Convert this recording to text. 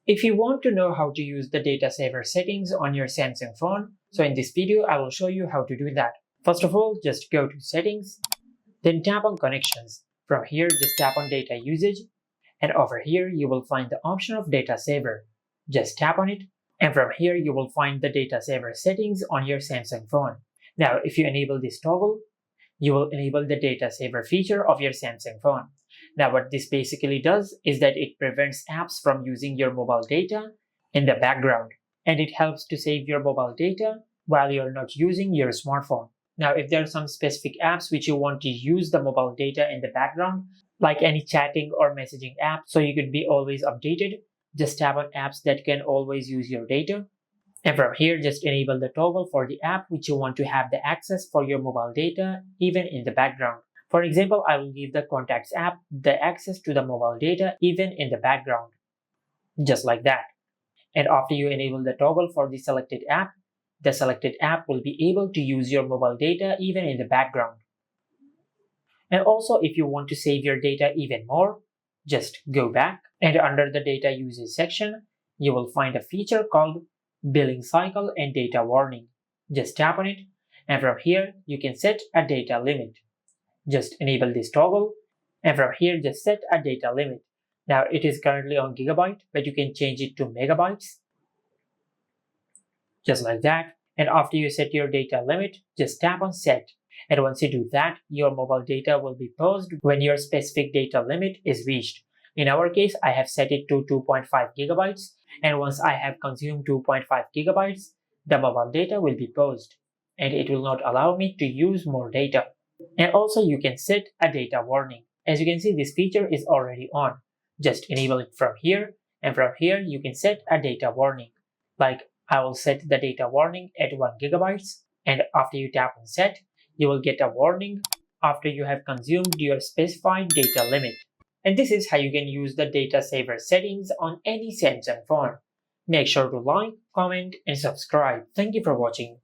If you want to know how to use the data saver settings on your Samsung phone, so in this video I will show you how to do that. First of all, just go to settings, then tap on connections. From here, just tap on data usage, and over here you will find the option of data saver. Just tap on it, and from here you will find the data saver settings on your Samsung phone. Now, if you enable this toggle, you will enable the data saver feature of your Samsung phone. Now, what this basically does is that it prevents apps from using your mobile data in the background, and it helps to save your mobile data while you're not using your smartphone. Now, if there are some specific apps which you want to use the mobile data in the background, like any chatting or messaging app, so you could be always updated, just tap on apps that can always use your data. And from here, just enable the toggle for the app which you want to have the access for your mobile data even in the background. For example, I will give the Contacts app the access to the mobile data even in the background, just like that. And after you enable the toggle for the selected app, the selected app will be able to use your mobile data even in the background. And also, if you want to save your data even more, just go back, and under the data usage section, you will find a feature called Billing Cycle and Data Warning. Just tap on it, and from here you can set a data limit. Just enable this toggle, and from here just set a data limit. Now it is currently on gigabyte, but you can change it to megabytes, just like that. And after you set your data limit, just tap on set. And once you do that, your mobile data will be paused when your specific data limit is reached. In our case, I have set it to 2.5 gigabytes, and once I have consumed 2.5 gigabytes, the mobile data will be paused, and it will not allow me to use more data. And also, you can set a data warning. As you can see, this feature is already on. Just enable it from here, and from here you can set a data warning. Like, I will set the data warning at 1 gigabytes, and after you tap on set, you will get a warning after you have consumed your specified data limit. And this is how you can use the data saver settings on any Samsung phone. Make sure to like, comment, and subscribe. Thank you for watching.